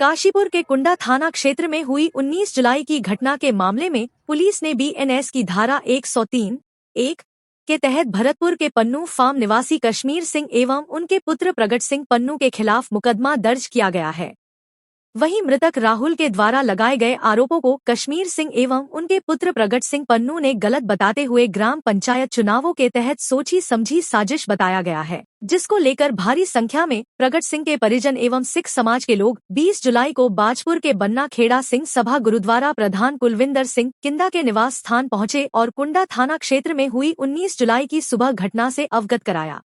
काशीपुर के कुंडा थाना क्षेत्र में हुई 19 जुलाई की घटना के मामले में पुलिस ने बीएनएस की धारा 103(1) के तहत भरतपुर के पन्नू फार्म निवासी कश्मीर सिंह एवं उनके पुत्र प्रगट सिंह पन्नू के खिलाफ मुकदमा दर्ज किया गया है। वहीं मृतक राहुल के द्वारा लगाए गए आरोपों को कश्मीर सिंह एवं उनके पुत्र प्रगट सिंह पन्नू ने गलत बताते हुए ग्राम पंचायत चुनावों के तहत सोची समझी साजिश बताया गया है, जिसको लेकर भारी संख्या में प्रगट सिंह के परिजन एवं सिख समाज के लोग 20 जुलाई को बाजपुर के बन्ना खेड़ा सिंह सभा गुरुद्वारा प्रधान कुलविंदर सिंह किंदा के निवास स्थान पहुँचे और कुंडा थाना क्षेत्र में हुई 19 जुलाई की सुबह घटना से अवगत कराया।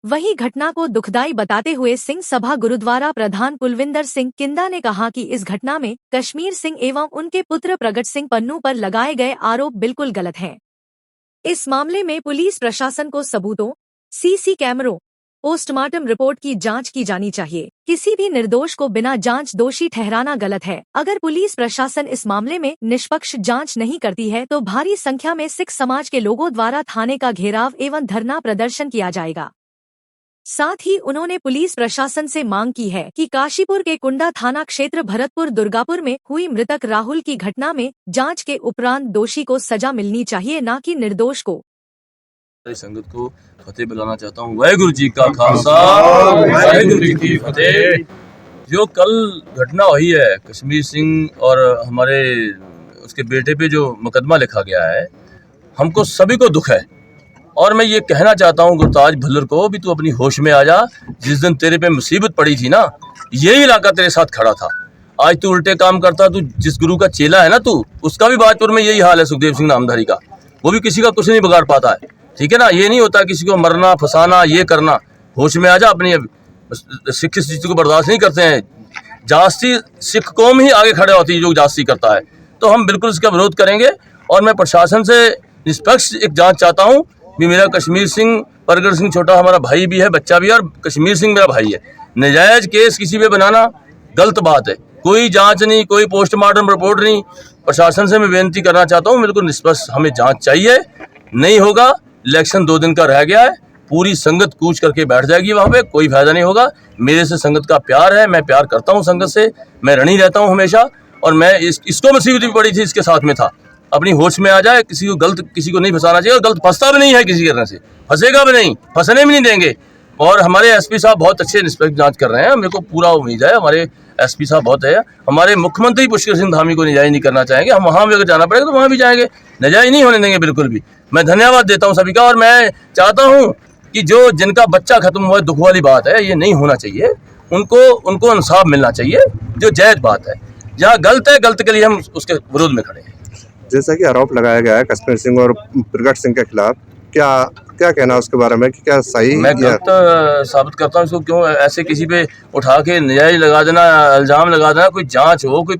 वहीं घटना को दुखदायी बताते हुए सिंह सभा गुरुद्वारा प्रधान कुलविंदर सिंह किंदा ने कहा कि इस घटना में कश्मीर सिंह एवं उनके पुत्र प्रगट सिंह पन्नू पर लगाए गए आरोप बिल्कुल गलत हैं। इस मामले में पुलिस प्रशासन को सबूतों, सीसी कैमरों, पोस्टमार्टम रिपोर्ट की जांच की जानी चाहिए। किसी भी निर्दोष को बिना जांच दोषी ठहराना गलत है। अगर पुलिस प्रशासन इस मामले में निष्पक्ष जांच नहीं करती है तो भारी संख्या में सिख समाज के लोगों द्वारा थाने का घेराव एवं धरना प्रदर्शन किया जाएगा। साथ ही उन्होंने पुलिस प्रशासन से मांग की है कि काशीपुर के कुंडा थाना क्षेत्र भरतपुर दुर्गापुर में हुई मृतक राहुल की घटना में जांच के उपरांत दोषी को सजा मिलनी चाहिए, न कि निर्दोष को। संगत को फतेह बुलाना चाहता हूँ। वाहेगुरु जी का खालसा, वाहेगुरु जी की फतेह। जो कल घटना हुई है कश्मीर सिंह और हमारे उसके बेटे पे जो मुकदमा लिखा गया है, हमको सभी को दुख है। और मैं ये कहना चाहता हूँ गुरताज भल्लर को भी, तू अपनी होश में आ जा। जिस दिन तेरे पे मुसीबत पड़ी थी ना, यही इलाका तेरे साथ खड़ा था। आज तू उल्टे काम करता। तू जिस गुरु का चेला है ना, तू उसका भी बाजपुर में यही हाल है। सुखदेव सिंह नामधारी का, वो भी किसी का कुछ नहीं बिगाड़ पाता है। ठीक है ना, ये नहीं होता किसी को मरना फंसाना ये करना। होश में आ जा। अपनी सिख इस चीज को बर्दाश्त नहीं करते हैं। जास्ती सिख कौम ही आगे खड़े होती है जो जास्ती करता है, तो हम बिल्कुल इसका विरोध करेंगे। और मैं प्रशासन से निष्पक्ष एक जाँच चाहता हूँ। भी मेरा कश्मीर सिंह प्रगट सिंह छोटा हमारा भाई भी है, बच्चा भी है, और कश्मीर सिंह मेरा भाई है। नजायज केस किसी पे बनाना गलत बात है। कोई जांच नहीं, कोई पोस्टमार्टम रिपोर्ट नहीं। प्रशासन से मैं बेनती करना चाहता हूँ, बिल्कुल निष्पक्ष हमें जांच चाहिए। नहीं होगा, इलेक्शन 2 दिन का रह गया है, पूरी संगत कूच करके बैठ जाएगी वहाँ पे, कोई फायदा नहीं होगा। मेरे से संगत का प्यार है, मैं प्यार करता हूँ संगत से, मैं ऋणी रहता हूँ हमेशा। और मैं इसको मुसीबत भी पड़ी थी, इसके साथ में था। अपनी होश में आ जाए। किसी को गलत, किसी को नहीं फंसाना चाहिए, और गलत फंसता भी नहीं है किसी करने से, फंसेगा भी नहीं, फंसने भी नहीं देंगे। और हमारे एसपी साहब बहुत अच्छे निष्पक्ष जांच कर रहे हैं, मेरे को पूरा उम्मीद है। हमारे एसपी साहब बहुत है। हमारे मुख्यमंत्री पुष्कर सिंह धामी को नजायज नहीं करना चाहेंगे। हम वहाँ भी अगर जाना पड़ेगा तो वहाँ भी जाएंगे, नजायज नहीं होने देंगे बिल्कुल भी। मैं धन्यवाद देता हूँ सभी का। और मैं चाहता हूँ कि जो जिनका बच्चा खत्म हुआ, दुख वाली बात है, ये नहीं होना चाहिए। उनको इंसाफ मिलना चाहिए। जो जायज बात है, जहाँ गलत है, गलत के लिए हम उसके विरोध में खड़े हैं। जैसा कि आरोप लगाया गया है कश्मीर सिंह और प्रगट सिंह के खिलाफ, क्या कहना है उसके बारे में कि क्या सही? मैं गलत साबित करता हूँ इसको। क्यों ऐसे किसी पे उठा के नजायज लगा देना, इल्जाम लगा देना? कोई जांच हो, कोई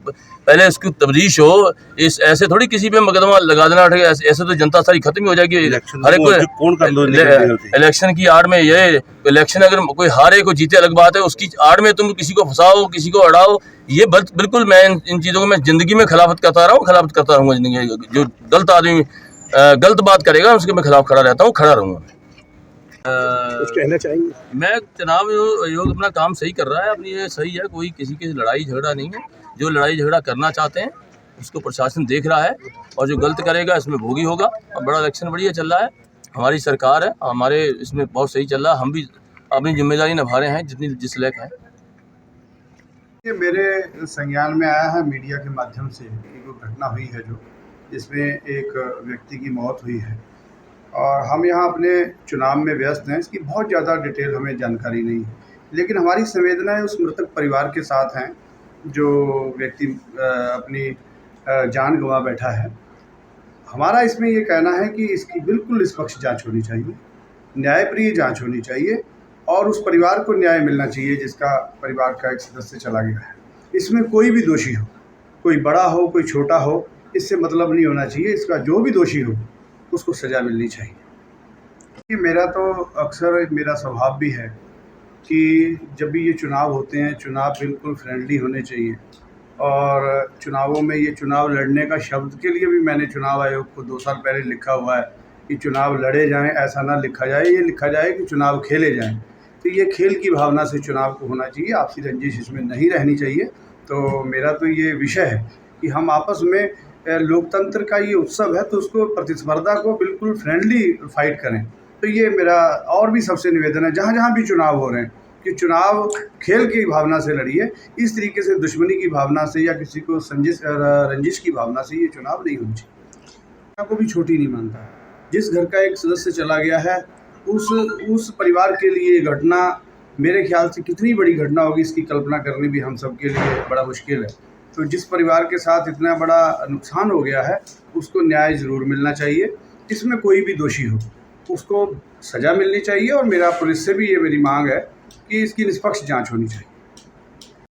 पहले इसकी तफ्तीश हो। इस ऐसे थोड़ी किसी पे मुकदमा लगा देना। ऐसे तो जनता सारी खत्म ही हो जाएगी। हर एक इलेक्शन की आड़ में, ये इलेक्शन अगर कोई हारे कोई जीते अलग बात है, उसकी आड़ में तुम किसी को फंसाओ, किसी को अड़ाओ, ये बिल्कुल मैं इन चीज़ों को मैं जिंदगी में खिलाफत करता रहा हूँ, खिलाफत करता रहूँगा जिंदगी। जो गलत आदमी गलत बात करेगा उसके मैं खिलाफ खड़ा रहता हूँ, खड़ा रहूँगा। कहना चाहेंगे? मैं चुनाव आयोग अपना काम सही कर रहा है, अपनी ये सही है। कोई किसी की लड़ाई झगड़ा नहीं है। जो लड़ाई झगड़ा करना चाहते हैं उसको प्रशासन देख रहा है, और जो गलत करेगा इसमें भोगी होगा। और बड़ा इलेक्शन बढ़िया चल रहा है, हमारी सरकार है, हमारे इसमें बहुत सही चल रहा है। हम भी अपनी जिम्मेदारी निभा रहे हैं जिस लायक है। ये मेरे संज्ञान में आया है मीडिया के माध्यम से एक घटना हुई है जिसमें एक व्यक्ति की मौत हुई है, और हम यहाँ अपने चुनाव में व्यस्त हैं। इसकी बहुत ज़्यादा डिटेल हमें जानकारी नहीं है, लेकिन हमारी संवेदनाएं उस मृतक परिवार के साथ हैं जो व्यक्ति अपनी जान गंवा बैठा है। हमारा इसमें ये कहना है कि इसकी बिल्कुल निष्पक्ष जांच होनी चाहिए, न्यायप्रिय जांच होनी चाहिए, और उस परिवार को न्याय मिलना चाहिए जिसका परिवार का एक सदस्य चला गया है। इसमें कोई भी दोषी हो, कोई बड़ा हो कोई छोटा हो, इससे मतलब नहीं होना चाहिए। इसका जो भी दोषी हो उसको सज़ा मिलनी चाहिए। कि मेरा तो अक्सर मेरा स्वभाव भी है कि जब भी ये चुनाव होते हैं, चुनाव बिल्कुल फ्रेंडली होने चाहिए। और चुनावों में ये चुनाव लड़ने का शब्द के लिए भी मैंने चुनाव आयोग को 2 साल पहले लिखा हुआ है कि चुनाव लड़े जाएं, ऐसा ना लिखा जाए, ये लिखा जाए कि चुनाव खेले जाएं। तो ये खेल की भावना से चुनाव को होना चाहिए, आपसी रंजिश इसमें नहीं रहनी चाहिए। तो मेरा तो ये विषय है कि हम आपस में लोकतंत्र का ये उत्सव है तो उसको प्रतिस्पर्धा को बिल्कुल फ्रेंडली फाइट करें। तो ये मेरा और भी सबसे निवेदन है, जहाँ जहाँ भी चुनाव हो रहे हैं, कि चुनाव खेल की भावना से लड़िए। इस तरीके से दुश्मनी की भावना से या किसी को रंजिश की भावना से ये चुनाव नहीं होनी चाहिए। को भी छोटी नहीं मानता। जिस घर का एक सदस्य चला गया है उस परिवार के लिए घटना मेरे ख्याल से कितनी बड़ी घटना होगी, इसकी कल्पना करनी भी हम सबके लिए बड़ा मुश्किल है। तो जिस परिवार के साथ इतना बड़ा नुकसान हो गया है उसको न्याय ज़रूर मिलना चाहिए। इसमें कोई भी दोषी हो उसको सज़ा मिलनी चाहिए और मेरा पुलिस से भी ये मेरी मांग है कि इसकी निष्पक्ष जांच होनी चाहिए।